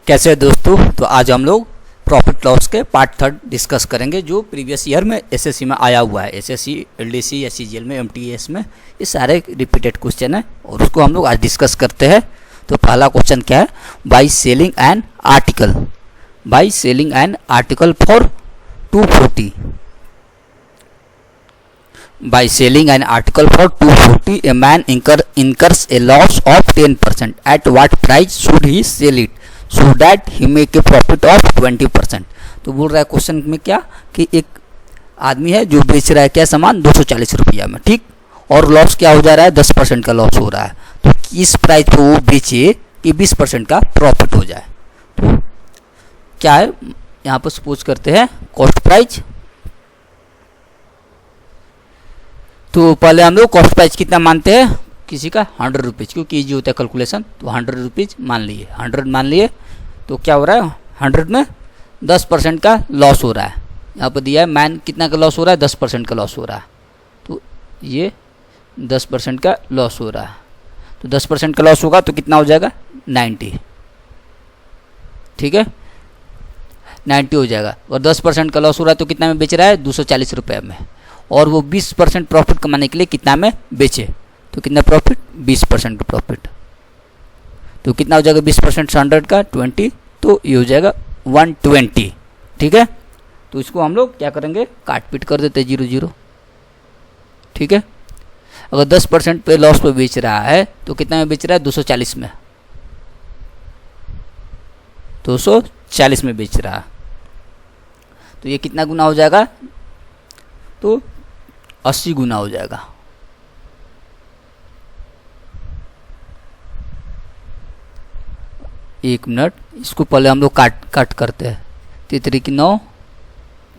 कैसे है दोस्तों। तो आज हम लोग प्रॉफिट लॉस के पार्ट 3 डिस्कस करेंगे जो प्रीवियस ईयर में एसएससी में आया हुआ है। एसएससी, एलडीसी, एससीजीएल में, एमटीएस में ये सारे रिपीटेड क्वेश्चन है और उसको हम लोग आज डिस्कस करते हैं। तो पहला क्वेश्चन क्या है, by selling an article, by selling an article for 240, by selling an article for 240 a man incurs a loss of 10%. At what price should he sell it so that he make a profit of 20%? तो बोल रहा है question में क्या कि एक आदमी है जो बेच रहा है क्या सामान 240 रुपया में, ठीक, और लॉस क्या हो जा रहा है, 10% का लॉस हो रहा है। तो किस प्राइस पे वो बेचे कि 20% का प्रॉफिट हो जाए। तो क्या है यहाँ पर सपोज करते हैं कॉस्ट प्राइस। तो पहले हम लोग कॉस्ट प्राइस कितना मानते हैं, किसी का 100 रुपीज़, क्योंकि ईजी होता है कैलकुलेशन। तो 100 रुपीज़ मान लिए, 100 मान लिए। तो क्या हो रहा है, 100 में 10% का लॉस हो रहा है। यहाँ पर दिया है मैन कितना का लॉस हो रहा है, 10% का लॉस हो रहा है। तो ये 10% का लॉस हो रहा है। तो 10% का लॉस होगा तो कितना हो जाएगा, 90, ठीक है, 90 हो जाएगा। और 10% का लॉस हो रहा है तो कितना में बेच रहा है, 240 रुपये में। और वो 20% प्रॉफिट कमाने के लिए कितना में बेचे, तो कितना प्रॉफिट, 20% का प्रॉफिट। तो कितना हो जाएगा 20% 100 का 20, तो ये हो जाएगा 120, ठीक है। तो इसको हम लोग क्या करेंगे, काट पीट कर देते 0 0, ठीक है। अगर 10% पे लॉस पे बेच रहा है तो कितना में बेच रहा है, 240 में, 240 में बेच रहा है। तो ये कितना गुना हो जाएगा, तो 80 गुना हो जाएगा। एक मिनट, इसको पहले हम लोग काट करते हैं। 3 9,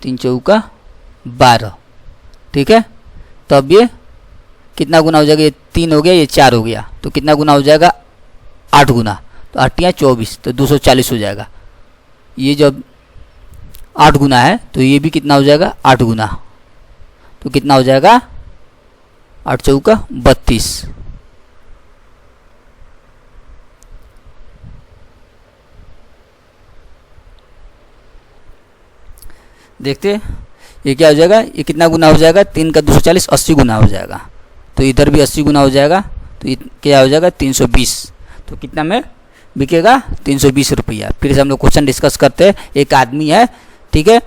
3 चौका 12, ठीक है। तब ये कितना गुना हो जाएगा, ये 3 हो गया, ये 4 हो गया, तो कितना गुना हो जाएगा, 8 गुना। तो 8 या 24, तो 240 हो जाएगा। ये जब 8 गुना है तो ये भी कितना हो जाएगा, 8 गुना। तो कितना हो जाएगा, 8 चौका 32। देखते ये क्या हो जाएगा, ये कितना गुना हो जाएगा, 3 का 240, 80 गुना हो जाएगा। तो इधर भी 80 गुना हो जाएगा। तो ये क्या हो जाएगा, 320। तो कितना में बिकेगा, 320 रुपया। फिर से हम लोग क्वेश्चन डिस्कस करते हैं। एक आदमी है, ठीक है,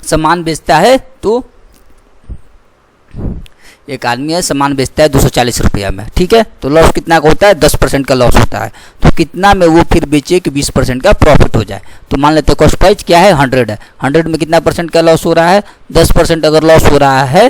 सामान बेचता है। तो एक आदमी है, सामान बेचता है 240 रुपया में, ठीक है। तो लॉस कितना का होता है, 10% का लॉस होता है। तो कितना में वो फिर बेचे कि 20% का प्रॉफिट हो जाए। तो मान लेते हैं कॉस्ट प्राइस क्या है, 100 है। 100 में कितना परसेंट का लॉस हो रहा है, 10% अगर लॉस हो रहा है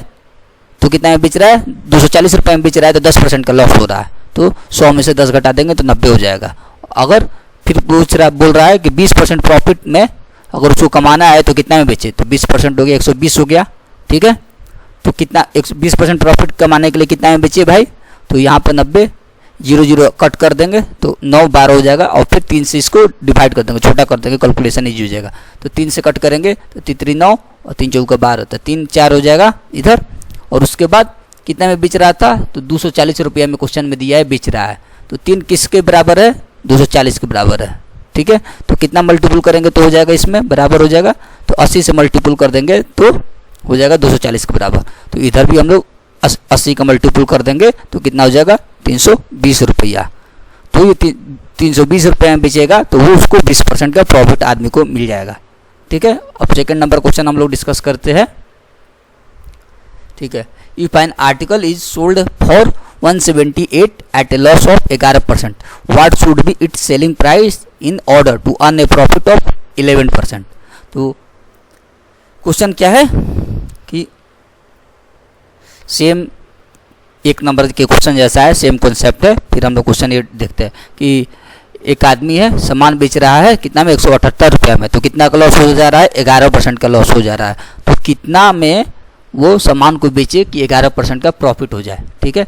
तो कितना में बेच रहा है, 240 रुपये में बेच रहा है, तो 10% का लॉस हो रहा है। तो 100 में से 10 घटा देंगे तो 90 हो जाएगा। अगर फिर बोल रहा है कि 20% प्रॉफिट में अगर उसको कमाना है तो कितना में बेचे, तो 20% हो गया, 120 हो गया, ठीक है। तो कितना 120% प्रॉफिट कमाने के लिए कितना में बेचे भाई, तो यहाँ पर 90, 0 0 कट कर देंगे तो 9 12 हो जाएगा। और फिर 3 से इसको डिवाइड कर देंगे, छोटा कर देंगे, कैलकुलेशन ईजी हो जाएगा। तो 3 से कट करेंगे तो 3 9 और 3 चौका 12, तो 3 4 हो जाएगा इधर। और उसके बाद कितना में बेच रहा था, तो 240 रुपया में क्वेश्चन में दिया है बेच रहा है। तो 3 किसके बराबर है, 240 के बराबर है, ठीक है। तो कितना मल्टीपल करेंगे तो हो जाएगा, इसमें बराबर हो जाएगा। तो 80 से मल्टीपल कर देंगे तो हो जाएगा 240 के बराबर। तो इधर भी हम लोग 80 का मल्टीपल कर देंगे तो कितना हो जाएगा, 320 रुपया। तो ये 320 रुपये में बेचेगा तो वो उसको 20% का प्रॉफिट आदमी को मिल जाएगा, ठीक है। अब सेकंड नंबर क्वेश्चन हम लोग डिस्कस करते हैं, ठीक है। If an article is sold for 178 at a loss of 11%, what should be its selling price in order to earn a profit of 11%। तो क्वेश्चन क्या है कि सेम एक नंबर के क्वेश्चन जैसा है, सेम कॉन्सेप्ट है। फिर हम लोग क्वेश्चन ये देखते हैं कि एक आदमी है, सामान बेच रहा है कितना में, 178 रुपये में। तो कितना का लॉस हो जा रहा है, 11% का लॉस हो जा रहा है। तो कितना में वो सामान को बेचे कि 11% का प्रॉफिट हो जाए, ठीक है।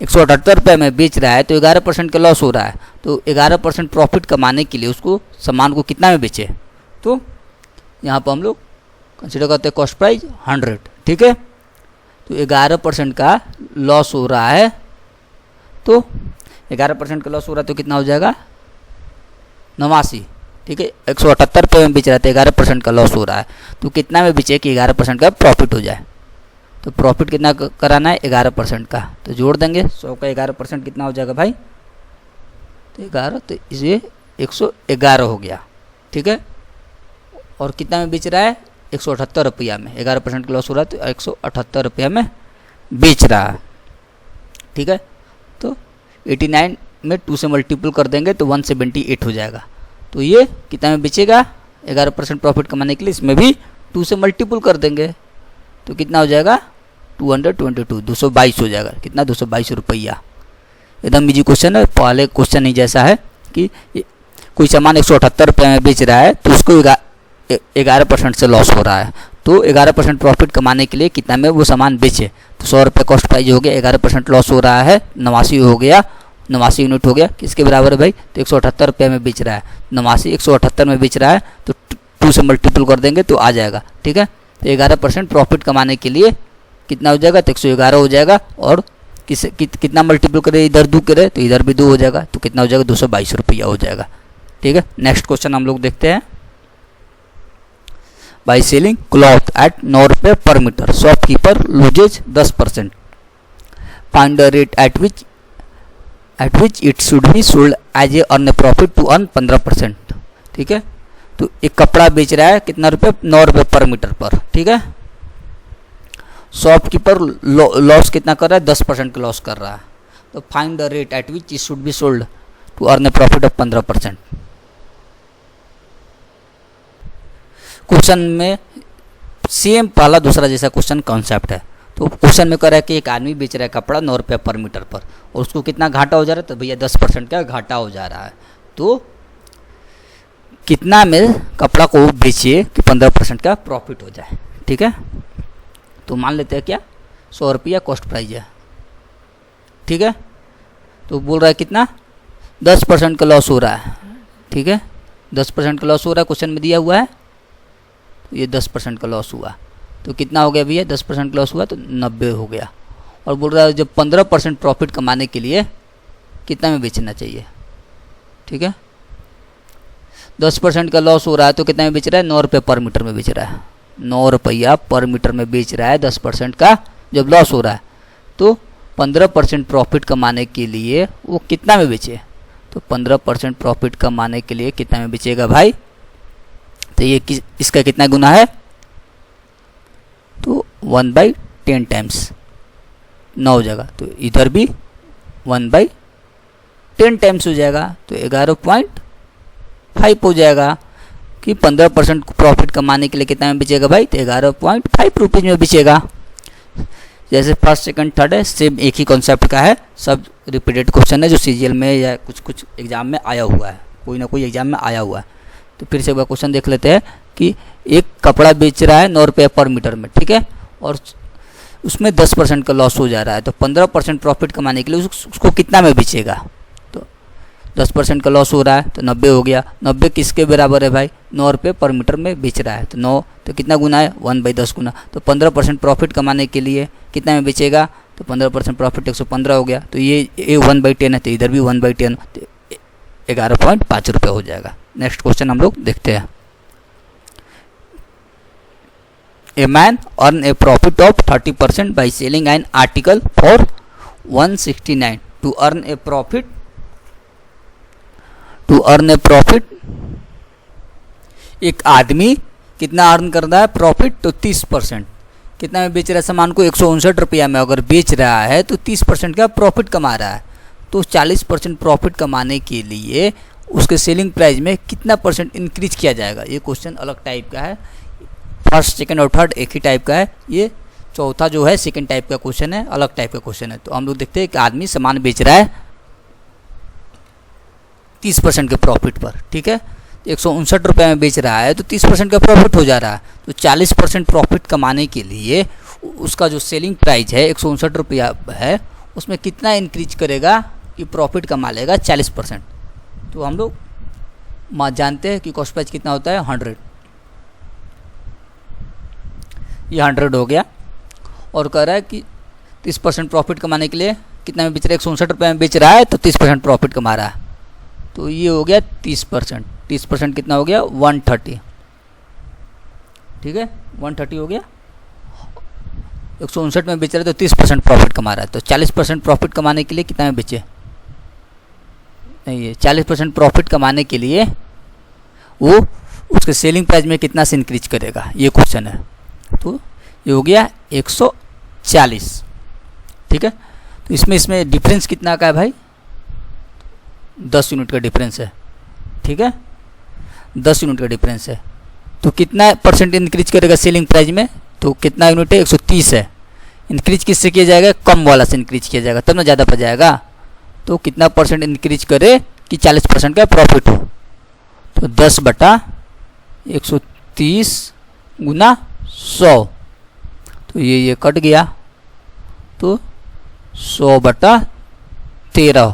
178 रुपये में बेच रहा है तो 11% का लॉस हो रहा है। तो 11% प्रॉफिट कमाने के लिए उसको सामान को कितना में बेचे, तो यहाँ पर हम लोग कंसिडर करते हैं कॉस्ट प्राइस 100, ठीक है। तो 11% का लॉस हो रहा है। तो 11% का लॉस हो रहा है तो कितना हो जाएगा 89, ठीक है। 178 रुपये में बेच रहा था, 11% का लॉस हो रहा है, तो कितना में बेचे कि 11% का प्रॉफिट हो जाए। तो प्रॉफिट कितना कराना है 11% का, तो जोड़ देंगे 100 का 11% कितना हो जाएगा भाई, तो 11, तो इसे 111 हो गया, ठीक है। और कितना में बेच रहा है 178 रुपया में, 11% का लॉस हो रहा है तो 178 रुपया में बेच रहा है, ठीक है। तो 89 में 2 से मल्टीपल कर देंगे तो 178 हो जाएगा। तो ये कितना में बेचेगा 11% प्रॉफिट कमाने के लिए, इसमें भी 2 से मल्टीपल कर देंगे तो कितना हो जाएगा 222, 222 हो जाएगा। कितना 222 रुपया। एकदम इजी क्वेश्चन है, पहले क्वेश्चन ही जैसा है कि कोई सामान 178 रुपये में बेच रहा है तो उसको 11% से लॉस हो रहा है, तो 11% प्रॉफिट कमाने के लिए कितना में वो सामान बेचे, तो 100 रुपये कॉस्ट प्राइस हो गया, 11% लॉस हो रहा है, 89 हो गया, 89 यूनिट हो गया। किसके बराबर है भाई, तो 178 रुपये में बेच रहा है, 89 178 में बेच रहा है तो 2 से मल्टीपल कर देंगे तो आ जाएगा, ठीक है। तो 11% प्रॉफिट कमाने के लिए कितना हो जाएगा, तो 111 हो जाएगा। और कितना मल्टीपल करे, इधर 2 करे तो इधर भी 2 हो जाएगा, तो कितना हो जाएगा 222 रुपया हो जाएगा, ठीक है। नेक्स्ट क्वेश्चन हम लोग देखते हैं। बाय सेलिंग क्लॉथ एट 9 रुपये पर metre, shopkeeper loses 10%, find the rate at which it should be sold as a earn a profit to earn 15%, ठीक है। तो एक कपड़ा बेच रहा है कितना रुपये, 9 रुपये पर मीटर पर, ठीक है। शॉपकीपर लॉस कितना कर रहा है, 10% का लॉस कर रहा है, तो find the rate at which it should be sold to earn a profit of 15%। Question में सेम पहला दूसरा जैसा क्वेश्चन कॉन्सेप्ट है। तो क्वेश्चन में कह रहा है कि एक आदमी बेच रहा है कपड़ा 9 रुपये पर मीटर पर और उसको कितना घाटा हो जा रहा है, तो भैया 10% का घाटा हो जा रहा है, तो कितना में कपड़ा को बेचिए कि 15% का प्रॉफिट हो जाए, ठीक है। तो मान लेते हैं क्या 100 रुपया कॉस्ट प्राइस है, ठीक है। तो बोल रहा है कितना 10% का लॉस हो रहा है, ठीक है। 10% का लॉस हो रहा है, क्वेश्चन में दिया हुआ है, तो ये 10% का लॉस हुआ तो कितना हो गया भैया, 10% का लॉस हुआ तो 90 हो गया। और बोल रहा है जब 15% प्रॉफिट कमाने के लिए कितना में बेचना चाहिए, ठीक है। 10% का लॉस हो रहा है तो कितना में बेच रहा है, 9 रुपये पर मीटर में बेच रहा है, 9 रुपया पर मीटर में बेच रहा है। 10% का जब लॉस हो रहा है तो 15% प्रॉफिट कमाने के लिए वो कितना में बेचे, तो 15% प्रॉफिट कमाने के लिए कितना में बेचेगा भाई, तो ये इसका कितना गुना है, तो 1/10 टाइम्स 9 हो जाएगा, तो इधर भी 1/10 टाइम्स हो जाएगा, तो 11.5 हो जाएगा कि 15% प्रॉफिट कमाने के लिए कितना में बेचेगा भाई, तो 11.5 रुपीज़ में बेचेगा। जैसे फर्स्ट सेकंड थर्ड है, सेम एक ही कॉन्सेप्ट का है, सब रिपीटेड क्वेश्चन है जो सीजीएल में या कुछ एग्जाम में आया हुआ है, कोई ना कोई एग्जाम में आया हुआ है। तो फिर से एक बार क्वेश्चन देख लेते हैं कि एक कपड़ा बेच रहा है 9 रुपये पर मीटर में, ठीक है, और उसमें 10% का लॉस हो जा रहा है, तो 15% प्रॉफिट कमाने के लिए उसको कितना में बेचेगा, तो 10% का लॉस हो रहा है तो 90 हो गया। 90 किसके बराबर है भाई, 9 रुपये पर मीटर में बेच रहा है, तो 9 तो कितना गुना है, 1/10 गुना, तो 15% प्रॉफिट कमाने के लिए कितना में बेचेगा, तो 15% प्रॉफिट 115 हो गया, तो ये 1/10 है, तो इधर भी 1/10, तो 11.5 रुपये हो जाएगा। नेक्स्ट क्वेश्चन हम लोग देखते हैं। A man earn a profit of 30% by selling an article for 169 to earn a profit एक आदमी कितना अर्न कर रहा है प्रॉफिट, तो 30%। कितना में बेच रहा है सामान को, 159 रुपया में अगर बेच रहा है तो 30% का प्रॉफिट कमा रहा है, तो 40% प्रॉफिट कमाने के लिए उसके सेलिंग प्राइस में कितना परसेंट इंक्रीज किया जाएगा। ये क्वेश्चन अलग टाइप का है, फर्स्ट सेकंड और थर्ड एक ही टाइप का है, ये चौथा जो है सेकंड टाइप का क्वेश्चन है, अलग टाइप का क्वेश्चन है। तो हम लोग देखते हैं कि आदमी सामान बेच रहा है 30% के प्रॉफिट पर, ठीक है, 159 रुपये में बेच रहा है तो 30% का प्रॉफिट हो जा रहा है, तो 40% प्रॉफिट कमाने के लिए उसका जो सेलिंग प्राइस है 159 रुपया है, उसमें कितना इंक्रीज करेगा कि प्रॉफिट कमा लेगा 40%। तो हम लोग जानते हैं कि कॉस्ट प्राइस कितना होता है 100, ये 100 हो गया। और कह रहा है कि 30% प्रॉफिट कमाने के लिए कितना में बेच रहा है, 159 रुपये में बेच रहा है तो 30% प्रॉफिट कमा रहा है। तो ये हो गया 30%। 30% कितना हो गया 130, ठीक है 130 हो गया। 159 में बेच रहा है तो 30% प्रॉफिट कमा रहा है। तो 40% प्रॉफिट कमाने के लिए कितना में बेचे, नहीं है 40% प्रॉफिट कमाने के लिए वो उसके सेलिंग प्राइस में कितना से इंक्रीज करेगा, ये क्वेश्चन है। तो ये हो गया 140, ठीक है। तो इसमें डिफरेंस कितना का है भाई, 10 यूनिट का डिफरेंस है, ठीक है 10 यूनिट का डिफरेंस है। तो कितना परसेंट इंक्रीज करेगा सेलिंग प्राइस में, तो कितना यूनिट है 130 है। इंक्रीज किससे किया जाएगा, कम वाला से इंक्रीज किया जाएगा तब ना ज़्यादा पड़ जाएगा। तो कितना परसेंट इंक्रीज करे कि 40% का प्रॉफिट हो, तो 10/130 गुना 100, तो ये कट गया, तो 100/13,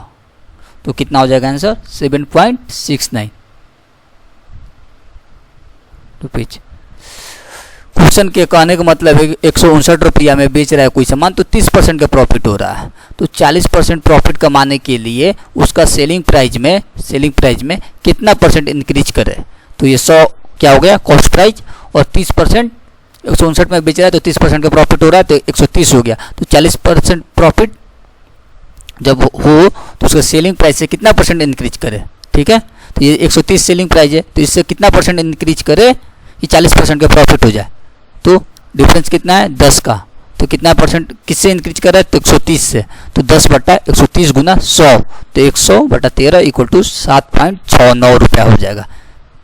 तो कितना हो जाएगा आंसर 7.69 रुपीज। क्वेश्चन के कहने का मतलब है 159 रुपया में बेच रहा है कोई सामान तो 30% का प्रॉफिट हो रहा है। तो 40% प्रॉफिट कमाने के लिए उसका सेलिंग प्राइस में कितना परसेंट इंक्रीज करे, तो ये 100 क्या हो गया कॉस्ट प्राइस, और 30% 159 में बेच रहा है तो 30% का प्रॉफिट हो रहा है तो 130 हो गया। तो 40% प्रॉफिट जब हो तो उसका सेलिंग प्राइस से कितना परसेंट इंक्रीज करे, ठीक है। तो ये 130 सेलिंग प्राइस है, तो इससे कितना परसेंट इंक्रीज करे कि 40% का प्रॉफिट हो जाए। तो डिफरेंस कितना है 10 का, तो कितना परसेंट किससे इंक्रीज कर रहा है, तो 130 से। तो 10/130 गुना 100, तो 100/13 इक्वल टू 7.69 रुपया हो जाएगा।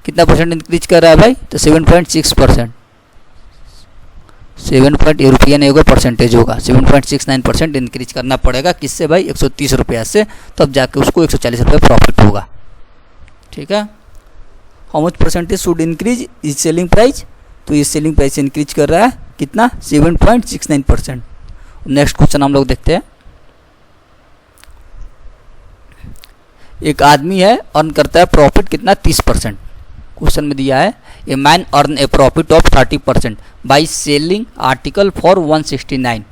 कितना परसेंट इंक्रीज कर रहा है भाई, तो 7.6%। 7 ये रुपया नहीं होगा परसेंटेज होगा, 7.69% इंक्रीज करना पड़ेगा किससे भाई 130 रुपया से, तब जाके उसको 140 रुपये प्रॉफिट होगा, ठीक है। How much percentage should increase is selling price, तो ये सेलिंग प्राइस इंक्रीज कर रहा है कितना 7.69%। नेक्स्ट क्वेश्चन हम लोग देखते हैं। एक आदमी है अर्न करता है प्रॉफिट कितना 30%। क्वेश्चन में दिया है a man earn a profit of 30% by selling article for 169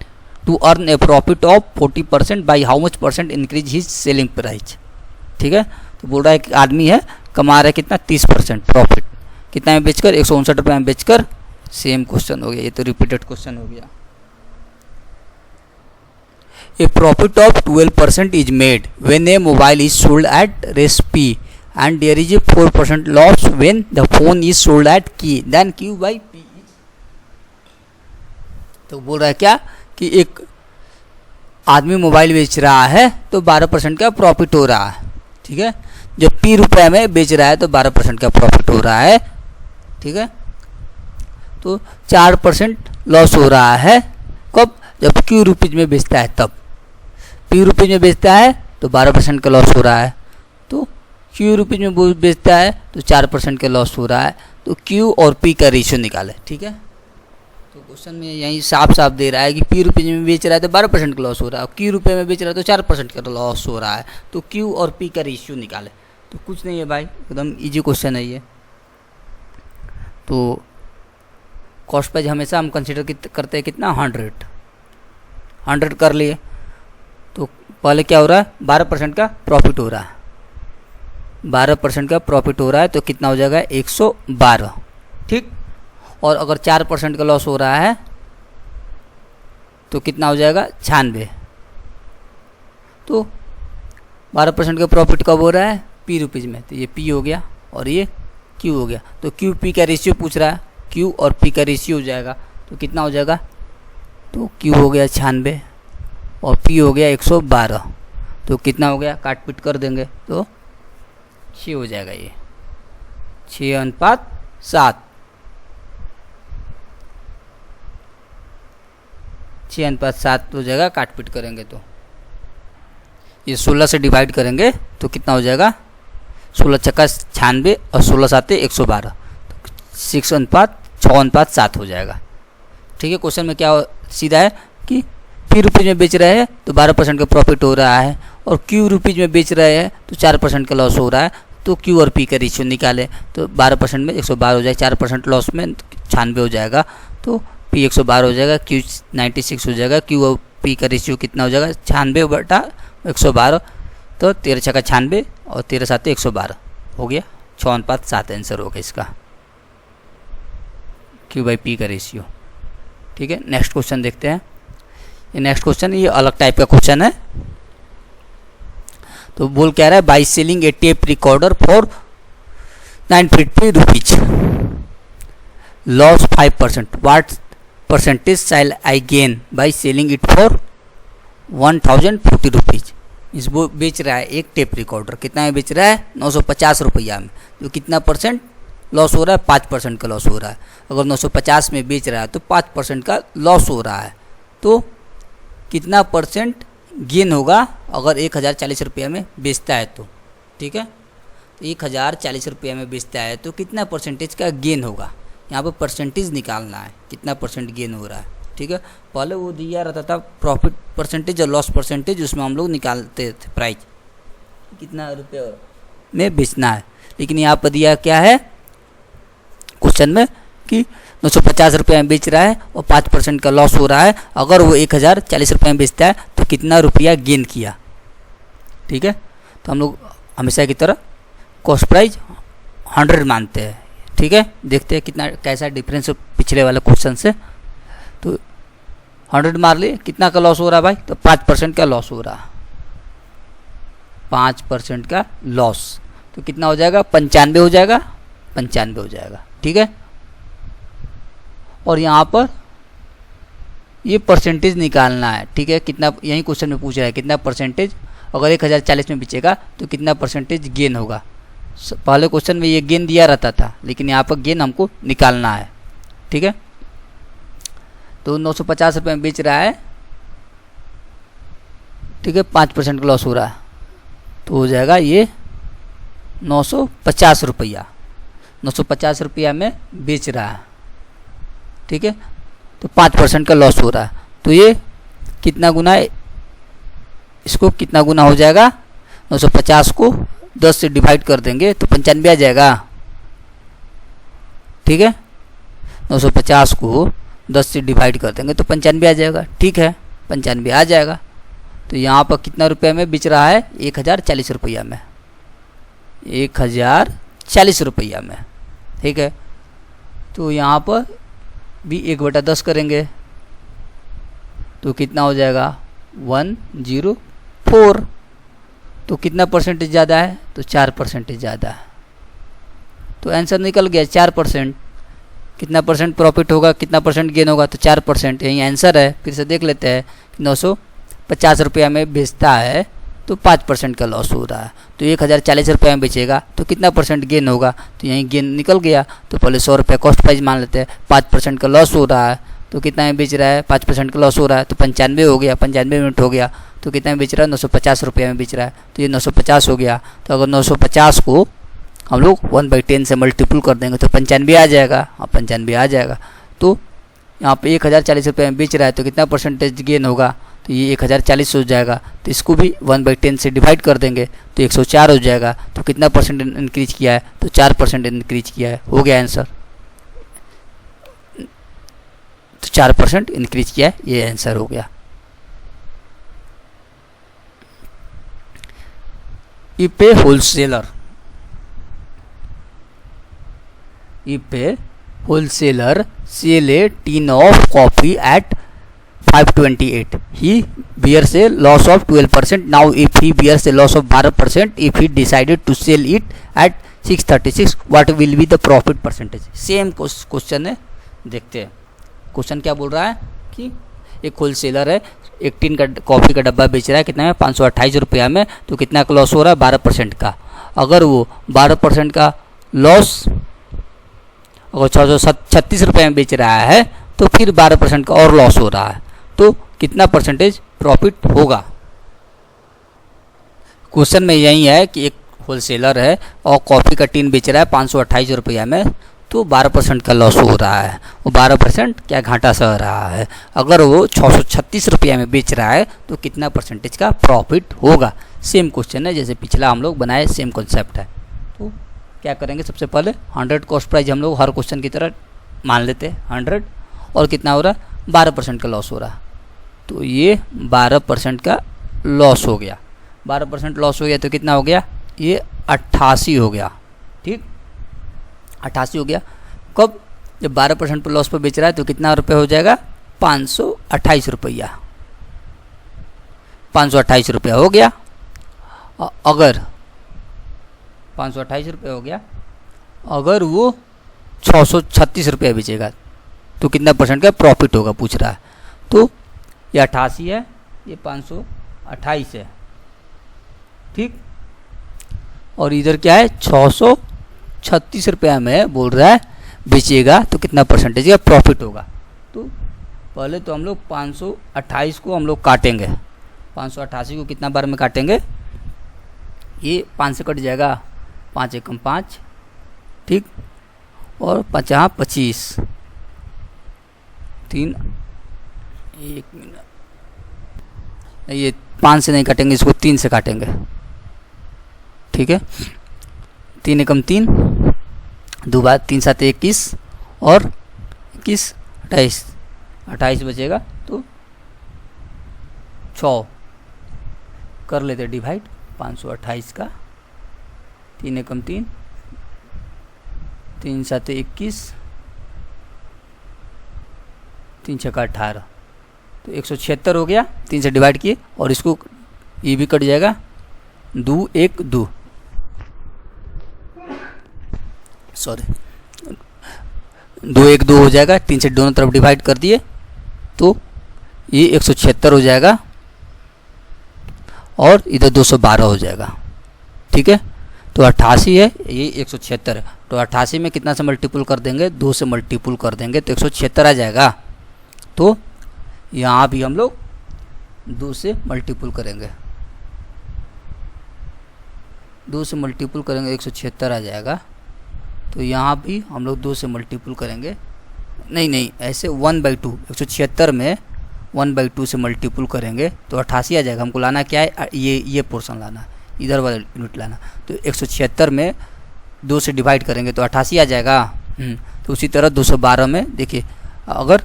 to earn a profit of 40% by how much percent increase his selling price, ठीक है। तो बोल रहा है कि आदमी है कमा रहा है कितना 30% प्रॉफिट, कितना में बेचकर 159 रुपये में बेचकर। सेम क्वेश्चन हो गया, ये तो रिपीटेड क्वेश्चन हो गया। A profit of 12% is made when a mobile is sold at Rs P and there is a 4% loss when the phone is sold at Q, then Q by P is। तो बोल रहा है क्या कि एक आदमी मोबाइल बेच रहा है तो 12% का प्रॉफिट हो रहा है, ठीक है। जब P रुपये में बेच रहा है तो 12% का प्रॉफिट हो रहा है, ठीक है। तो 4% लॉस हो रहा है कब, जब Q रुपीज में बेचता है तब। P रुपीज में बेचता है तो 12% का लॉस हो रहा है, तो Q रुपीज में बेचता है तो 4% का लॉस हो रहा है। तो Q और P का रेशियो निकाले, ठीक है। तो क्वेश्चन में यही साफ साफ दे रहा है कि P रुपीज में बेच रहा है तो 12% का लॉस हो रहा है, Q रुपये में बेच रहा है तो 4% का लॉस हो रहा है। तो Q और P का रेशियो निकाले। तो कुछ नहीं है भाई, एकदम इजी क्वेश्चन है ये। तो कॉस्ट प्राइस हमेशा हम कंसिडर करते हैं कितना 100 कर लिए। तो पहले क्या हो रहा है 12% का प्रॉफिट हो रहा है, 12% का प्रॉफिट हो रहा है तो कितना हो जाएगा 112, ठीक। और अगर 4% का लॉस हो रहा है तो कितना हो जाएगा 96। तो 12% का प्रॉफिट कब हो रहा है P रुपीज़ में, तो ये P हो गया और ये Q हो गया। तो Q P का रेशियो पूछ रहा है, Q और P का रेशियो हो जाएगा तो कितना हो जाएगा, तो Q हो गया 96 और P हो गया 112, तो कितना हो गया काट पीट कर देंगे तो 6 हो जाएगा, ये 6:7, 6:7 हो जाएगा। काट पीट करेंगे तो ये 16 से डिवाइड करेंगे तो कितना हो जाएगा 16 छक्का 96 और 16 साते 112, 6:7 हो जाएगा, ठीक है। क्वेश्चन में क्या सीधा है कि P रुपीज़ में बेच रहे हैं तो 12% का प्रॉफिट हो रहा है और Q रुपीज़ में बेच रहे हैं तो 4% का लॉस हो रहा है। तो Q और P का रेशियो निकाले तो 12% में 112 हो जाएगा, 4% लॉस में 96 हो जाएगा। तो P 112 हो जाएगा, Q 96 हो जाएगा, Q और पी का रेशियो कितना हो जाएगा 96/112, तो 13 छक्का 96 और 13 7 112 हो गया, 6:7 आंसर होगा इसका Q/P का रेशियो। ठीक है, नेक्स्ट क्वेश्चन देखते हैं। ये नेक्स्ट क्वेश्चन ये अलग टाइप का क्वेश्चन है। तो बोल क्या रहा है, by selling a tape recorder for 950 rupees, loss 5%, what percentage shall I gain by selling it for 1040 rupees. इस वो बेच रहा है एक टेप रिकॉर्डर, कितना में बेच रहा है 950 रुपया में, तो कितना परसेंट लॉस हो रहा है, 5% का लॉस हो रहा है। अगर 950 में बेच रहा है तो 5% का लॉस हो रहा है, तो कितना परसेंट गेन होगा अगर 1040 रुपया में बेचता है तो। ठीक है, तो 1040 रुपया में बेचता है तो कितना परसेंटेज का गेन होगा, यहाँ पर परसेंटेज निकालना है, कितना परसेंट गेन हो रहा है। ठीक है, पहले वो दिया रहता था प्रॉफिट परसेंटेज और लॉस परसेंटेज, उसमें हम लोग निकालते थे प्राइस कितना रुपये में बेचना है, लेकिन यहाँ पर दिया क्या है क्वेश्चन में कि 950 रुपये में बेच रहा है और 5% का लॉस हो रहा है। अगर वो 1040 रुपये में बेचता है तो कितना रुपया गेन किया। ठीक है, तो हम लोग हमेशा की तरह कॉस्ट प्राइस 100 मानते हैं। ठीक है, देखते हैं कितना कैसा डिफरेंस है पिछले वाले क्वेश्चन से। तो 100 मार लिए, कितना का लॉस हो रहा है भाई, तो 5% का लॉस हो रहा है, 5% का लॉस, तो कितना हो जाएगा 95 हो जाएगा, 95 हो जाएगा। ठीक है, और यहाँ पर ये परसेंटेज निकालना है। ठीक है, कितना यही क्वेश्चन में पूछ रहा है कितना परसेंटेज, अगर 1040 में बेचेगा तो कितना परसेंटेज गेन होगा। पहले क्वेश्चन में ये गेन दिया रहता था, लेकिन यहाँ पर गेन हमको निकालना है। ठीक है, तो 950 रुपये में बेच रहा है, ठीक है, 5% का लॉस हो रहा है, तो हो जाएगा ये 950 रुपया, 950 रुपया में बेच रहा है। ठीक है, तो 5% का लॉस हो रहा है, तो ये कितना गुना है, इसको कितना गुना हो जाएगा, 950 को 10 से डिवाइड कर देंगे तो 95 आ जाएगा। ठीक है, 950 को 10 से डिवाइड कर देंगे तो 95 आ जाएगा। ठीक है, 95 आ जाएगा। तो यहाँ पर कितना रुपये में बेच रहा है, 1040 रुपया में, 1040 रुपया में। ठीक है, तो यहाँ पर भी 1/10 करेंगे तो कितना हो जाएगा 104, तो कितना परसेंटेज ज़्यादा है, तो 4% ज़्यादा है, तो आंसर निकल गया 4%। कितना परसेंट प्रॉफिट होगा, कितना परसेंट गेन होगा, तो 4%, यही आंसर है। फिर से देख लेते हैं, 950 रुपया में बेचता है तो 5% का लॉस हो रहा है, तो 1040 रुपये में बेचेगा तो कितना परसेंट गेन होगा, तो यहीं गेन निकल गया। तो पहले 100 रुपये कॉस्ट प्राइस मान लेते हैं, 5% का लॉस हो रहा है, तो कितना में बेच रहा है, 5% का लॉस हो रहा है, तो 95 हो गया, 95 यूनिट हो गया, तो कितना में बेच रहा है, 950 रुपये में बेच रहा है, तो ये 950 हो गया। तो अगर 950 को हम लोग 1/10 से मल्टीपल कर देंगे तो 95 आ जाएगा, हाँ 95 आ जाएगा। तो यहाँ पे 1040 रुपये में बेच रहा है तो कितना परसेंटेज गेन होगा, तो ये 1040 हो जाएगा, तो इसको भी 1/10 से डिवाइड कर देंगे तो 104 हो जाएगा। तो कितना परसेंट इंक्रीज किया है, तो 4% इंक्रीज किया है, हो गया आंसर। तो 4% इंक्रीज किया है, ये आंसर हो गया। If a wholesaler sell a tin of coffee at 528, he bears a loss of 12%. Now if he bears a loss of 12%, if he decided to sell it at 636, what will be the profit percentage? Same question है, देखते हैं question क्या बोल रहा है कि एक wholesaler है, एक टिन का कॉफ़ी का डब्बा बेच रहा है, कितना में 528 रुपया में, तो कितना का लॉस हो रहा है, 12% का। अगर वो 12% का लॉस अगर 636 रुपये में बेच रहा है तो फिर 12% का और लॉस हो रहा है, तो कितना परसेंटेज प्रॉफिट होगा। क्वेश्चन में यही है कि एक होलसेलर है और कॉफ़ी का टिन बेच रहा है 528 रुपया में, तो 12% का लॉस हो रहा है, वो 12% क्या घाटा सह रहा है। अगर वो 636 रुपया में बेच रहा है तो कितना परसेंटेज का प्रॉफिट होगा। सेम क्वेश्चन है जैसे पिछला हम लोग बनाए, सेम कॉन्सेप्ट है। तो क्या करेंगे, सबसे पहले 100 कॉस्ट प्राइस हम लोग हर क्वेश्चन की तरह मान लेते हैं 100, और कितना हो रहा है 12% का लॉस हो रहा है, तो तो ये 12% का लॉस हो गया। 12% लॉस हो गया तो कितना हो गया, ये 88 हो गया। ठीक, 88 हो गया। कब, जब 12% पर लॉस पर बेच रहा है तो कितना रुपये हो जाएगा, 528 रुपया, 528 रुपया हो गया। अगर 528 रुपये हो गया, अगर वो 636 रुपये बेचेगा तो कितना परसेंट का प्रॉफिट होगा पूछ रहा है। तो ये 88 है, ये 528 है। ठीक, और इधर क्या है, 636 रुपया में बोल रहा है बेचेगा तो कितना परसेंटेज का प्रॉफिट होगा। तो पहले तो हम लोग 528 को हम लोग काटेंगे, 588 को कितना बार में काटेंगे, ये 5 से कट जाएगा, 5 एकम 5, ठीक, और 5 25, 3, 1 मिनट, ये 5 से नहीं काटेंगे, इसको 3 से काटेंगे। ठीक है, 3 एकम 3, 2 बार 3 7 21 और 21 28, 28 बचेगा तो 6 कर लेते डिवाइड 528 का, 3 एकम 3, 3 7 21, 3 6 18, तो 176 हो गया। 3 से डिवाइड किए और इसको ये भी कट जाएगा, 2 1 2, सॉरी 2 1 2 हो जाएगा। 3 से दोनों तरफ डिवाइड कर दिए तो ये 176 हो जाएगा और इधर 212 हो जाएगा। ठीक है, तो 88 है, ये 176 है, तो 88 में कितना से मल्टीपल कर देंगे, 2 से मल्टीपल कर देंगे तो 176 आ जाएगा। तो यहाँ भी हम लोग 2 से मल्टीपल करेंगे, 2 से मल्टीपल करेंगे 176 आ जाएगा। तो यहाँ भी हम लोग 2 से मल्टीपल करेंगे, नहीं ऐसे 1/2, 176 में 1/2 से मल्टीपल करेंगे तो 88 आ जाएगा। हमको लाना क्या है, ये पोर्शन लाना, इधर वाला यूनिट लाना। तो 176 में 2 से डिवाइड करेंगे तो 88 आ जाएगा। तो उसी तरह 212 में देखिए, अगर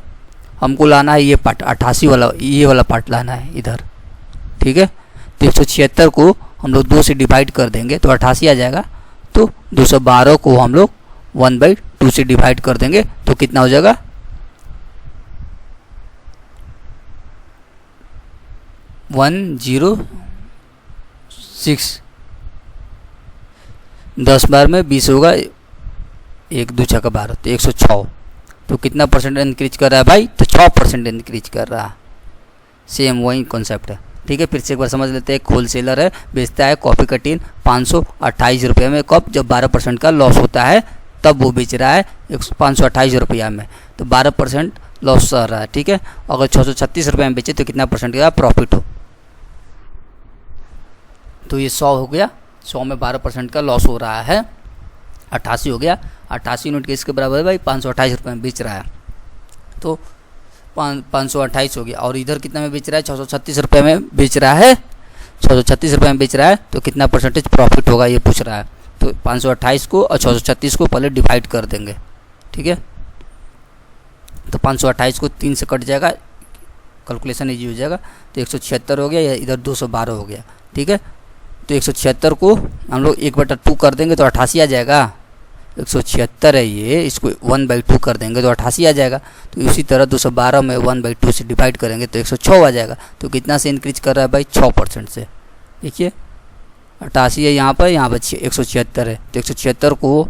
हमको लाना है ये पार्ट 88 वाला, ये वाला पार्ट लाना है इधर। ठीक है, तो 176 को हम लोग 2 से डिवाइड कर देंगे तो 88 आ जाएगा। तो 212 को हम लोग 1/2 से डिवाइड कर देंगे तो कितना हो जाएगा, 106। 10 बार में 20 होगा, 1 2 6 12, तो 106। तो कितना परसेंट इंक्रीज कर रहा है भाई, तो 6% इंक्रीज कर रहा है। सेम वही कॉन्सेप्ट है। ठीक है, फिर से एक बार समझ लेते हैं। एक होलसेलर है, बेचता है कॉफ़ी का टीन 528 रुपये में। कब, जब 12% का लॉस होता है तब वो बेच रहा है 528 रुपया में, तो 12% लॉस कर रहा है। ठीक है, अगर 636 रुपये में बेचे तो कितना परसेंट का प्रॉफिट हो, तो ये 100 हो गया। 100 में 12% का लॉस हो रहा है, 88 हो गया। 88 यूनिट के इसके बराबर है भाई, 528 रुपये में बेच रहा है, तो 528 हो गया। और इधर कितना में बेच रहा है, 636 रुपये में बेच रहा है, 636 रुपये में बेच रहा है, तो कितना परसेंटेज प्रॉफिट होगा ये पूछ रहा है। तो 528 को और 636 को पहले डिवाइड कर देंगे। ठीक है, तो 528 को 3 से कट जाएगा, कैलकुलेशन इजी हो जाएगा। तो 176 हो गया, या इधर 212 हो गया। ठीक है, तो 176 को हम लोग 1/2 कर देंगे तो 88 आ जाएगा। 176 है ये, इसको 1/2 कर देंगे तो 88 आ जाएगा। तो इसी तरह 212 में 1/2 से डिवाइड करेंगे तो 106 आ जाएगा। तो कितना से इंक्रीज कर रहा है भाई, 6% से। देखिए 88 है यहाँ पर 176 है, तो 176 को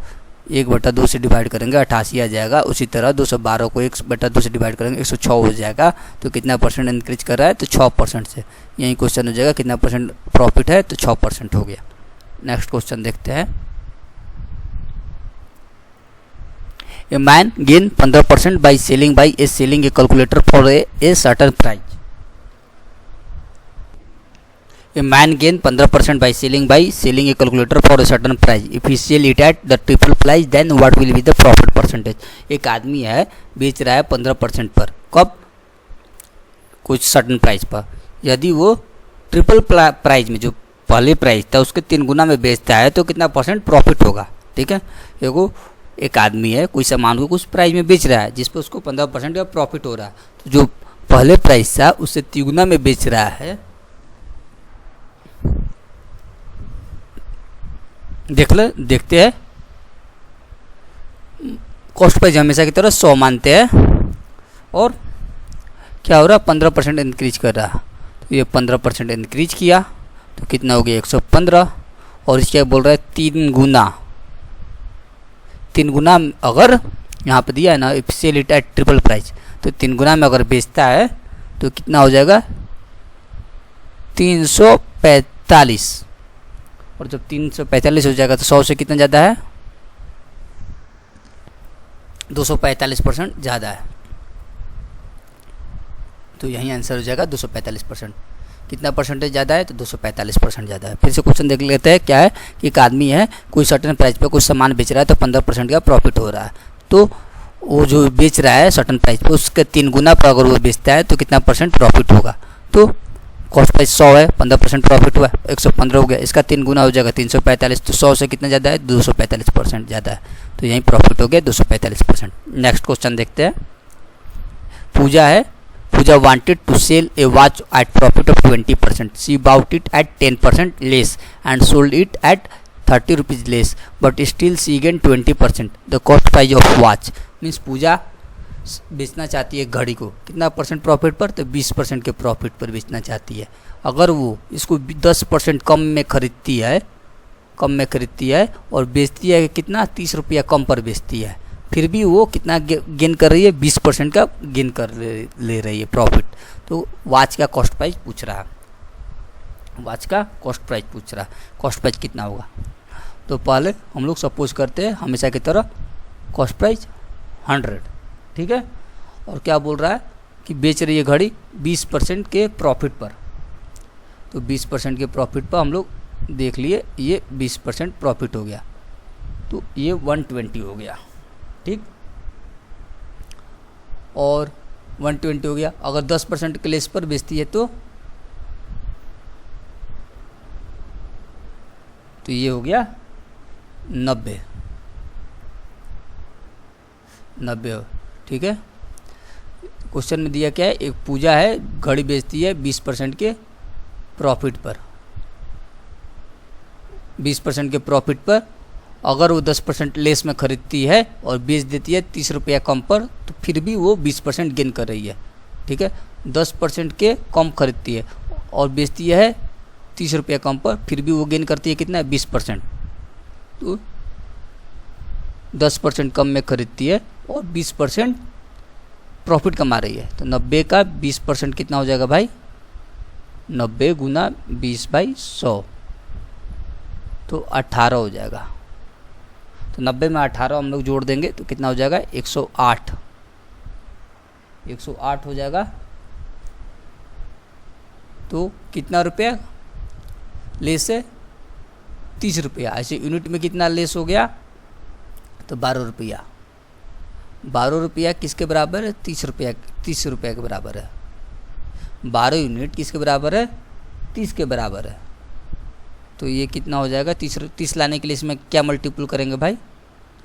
1/2 से डिवाइड करेंगे 88 आ जाएगा। उसी तरह 212 को 1/2 से डिवाइड करेंगे 106 हो जाएगा। तो कितना परसेंट इंक्रीज कर रहा है, तो 6% से। यही क्वेश्चन हो जाएगा, कितना परसेंट प्रॉफिट है, तो 6% हो गया। नेक्स्ट क्वेश्चन देखते हैं। A man gain 15% by selling by A selling A calculator for a certain price. A man gain 15% by selling a calculator for a certain price. If he sell it at the triple price, then what will be the profit percentage? एक आदमी है, बेच रहा है 15% पर, कब, कुछ certain price पर। यदि वो ट्रिपल प्राइस में, जो पहले प्राइस था उसके 3 गुना में बेचता है तो कितना परसेंट प्रॉफिट होगा। ठीक है, एक आदमी है, कोई सामान को कुछ प्राइस में बेच रहा है जिस पर उसको 15% का प्रॉफिट हो रहा है। तो जो पहले प्राइस था उससे तिगुना में बेच रहा है, देखते हैं कॉस्ट प्राइस हमेशा की तरह 100 मानते हैं और क्या हो रहा है 15% इंक्रीज कर रहा है। तो ये 15% इंक्रीज किया तो कितना हो गया 115 और इसके बोल रहा है 3 गुना अगर यहाँ पे दिया है ना sell it at triple price, तो 3 गुना में अगर बेचता है तो कितना हो जाएगा 345 और जब 345 हो जाएगा तो 100 से कितना ज़्यादा है 245% ज़्यादा है। तो यही आंसर हो जाएगा 245%। कितना परसेंटेज ज़्यादा है तो 245% ज़्यादा है। फिर से क्वेश्चन देख लेते हैं। क्या है कि एक आदमी है कोई सर्टेन प्राइस पे कुछ सामान बेच रहा है तो 15% का प्रॉफिट हो रहा है। तो वो जो बेच रहा है सर्टेन प्राइस पे उसके 3 गुना पर अगर वो बेचता है तो कितना परसेंट प्रॉफिट होगा। तो कॉस्ट प्राइस 100 है, 15% प्रॉफिट हुआ 115 हो गया, इसका 3 गुना हो जाएगा 345। तो 100 से कितना ज़्यादा है 245% ज़्यादा है। तो यहीं प्रॉफिट हो गया 245%। नेक्स्ट क्वेश्चन देखते हैं। पूजा wanted to sell a watch at profit of 20%. She bought it at 10% less and sold it at 30 rupees less, but still she gained 20%. The cost price of watch means पूजा बेचना चाहती है घड़ी को कितना percent profit पर, तो 20% के profit पर बेचना चाहती है। अगर वो इसको 10% कम में खरीदती है और बेचती है कितना 30 रुपया कम पर बेचती है, फिर भी वो कितना गेन कर रही है 20% का गेन कर ले रही है प्रॉफिट। तो वॉच का कॉस्ट प्राइस पूछ रहा है, कॉस्ट प्राइस कितना होगा। तो पहले हम लोग सपोज करते हैं हमेशा की तरह कॉस्ट प्राइस 100, ठीक है। और क्या बोल रहा है कि बेच रही है घड़ी 20% के प्रॉफिट पर। तो 20% के प्रॉफिट पर हम लोग देख लिए ये 20% प्रॉफिट हो गया, तो ये 120 हो गया, ठीक। और 120 हो गया। अगर 10% के लेस पर बेचती है तो ये हो गया 90, ठीक है। क्वेश्चन में दिया क्या है, एक पूजा है घड़ी बेचती है 20% के प्रॉफिट पर, 20% के प्रॉफिट पर। अगर वो 10% लेस में खरीदती है और बेच देती है 30 रुपया कम पर, तो फिर भी वो 20% गेन कर रही है, ठीक है। 10% के कम खरीदती है और बेचती है 30 रुपया कम पर, फिर भी वो गेन करती है कितना 20%। तो 10% कम में खरीदती है और 20% प्रॉफिट कमा रही है। तो 90 का 20% कितना हो जाएगा भाई, 90 गुना 20/100, तो 18 हो जाएगा। तो 90 में 18 हम लोग जोड़ देंगे तो कितना हो जाएगा 108 हो जाएगा। तो कितना रुपया लेस है 30 रुपया। ऐसे यूनिट में कितना लेस हो गया तो 12 रुपया। 12 रुपया किसके बराबर है 30 रुपया के बराबर है। 12 यूनिट किसके बराबर है 30 के बराबर है। तो ये कितना हो जाएगा 30 लाने के लिए इसमें क्या मल्टीपल करेंगे भाई,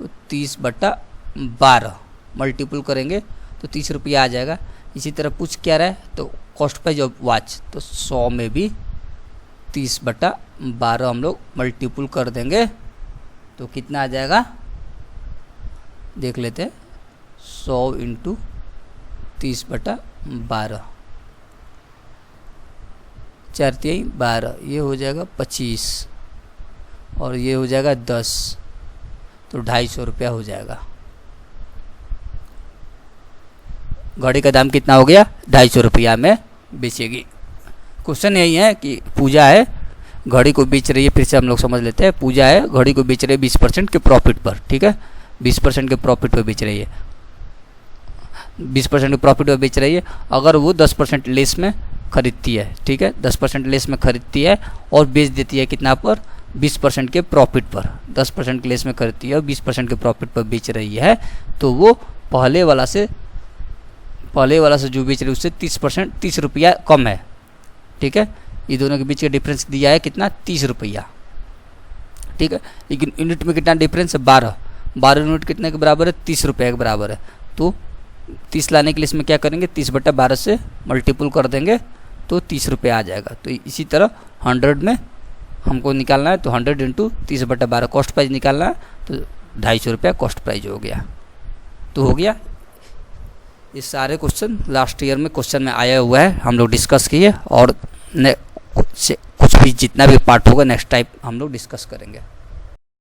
तो 30/12 मल्टीपल करेंगे तो 30 रुपया आ जाएगा। इसी तरह पूछ क्या रहा है, तो कॉस्ट प्राइस ऑफ वॉच, तो 100 में भी 30/12 हम लोग मल्टीपल कर देंगे तो कितना आ जाएगा देख लेते हैं। 100 × 30/12, 4 × 12, ये हो जाएगा 25 और ये हो जाएगा 10, तो 250 रुपया हो जाएगा। घड़ी का दाम कितना हो गया 250 रुपया में बेचेगी। क्वेश्चन यही है कि पूजा है घड़ी को बेच रही है, फिर से हम लोग समझ लेते हैं। पूजा है घड़ी को बेच रही है 20% के प्रॉफिट पर, ठीक है। 20% के प्रॉफिट पर बेच रही है, 20% के प्रॉफिट पर बेच रही है। अगर वो 10% लेस में खरीदती है, ठीक है, 10% लेस में खरीदती है और बेच देती है कितना पर 20% के प्रॉफिट पर। 10% के लेस में खरीदती है और 20% के प्रॉफिट पर बेच रही है, तो वो पहले वाला से जो बेच रही है उससे 30 रुपया कम है, ठीक है। ये दोनों के बीच का डिफरेंस दिया है कितना 30 रुपया, ठीक है। लेकिन यूनिट में कितना डिफरेंस है 12 यूनिट कितने के बराबर है 30 रुपये के बराबर है। तो 30 लाने के लिए इसमें क्या करेंगे, 30/12 से मल्टीपल कर देंगे तो 30 रुपये आ जाएगा। तो इसी तरह 100 में हमको निकालना है, तो 100 इंटू 30/12 कॉस्ट प्राइस निकालना है, तो 250 रुपया कॉस्ट प्राइस हो गया। तो हो गया। ये सारे क्वेश्चन लास्ट ईयर में क्वेश्चन में आया हुआ है, हम लोग डिस्कस किए, और कुछ भी जितना भी पार्ट होगा नेक्स्ट टाइम हम लोग डिस्कस करेंगे।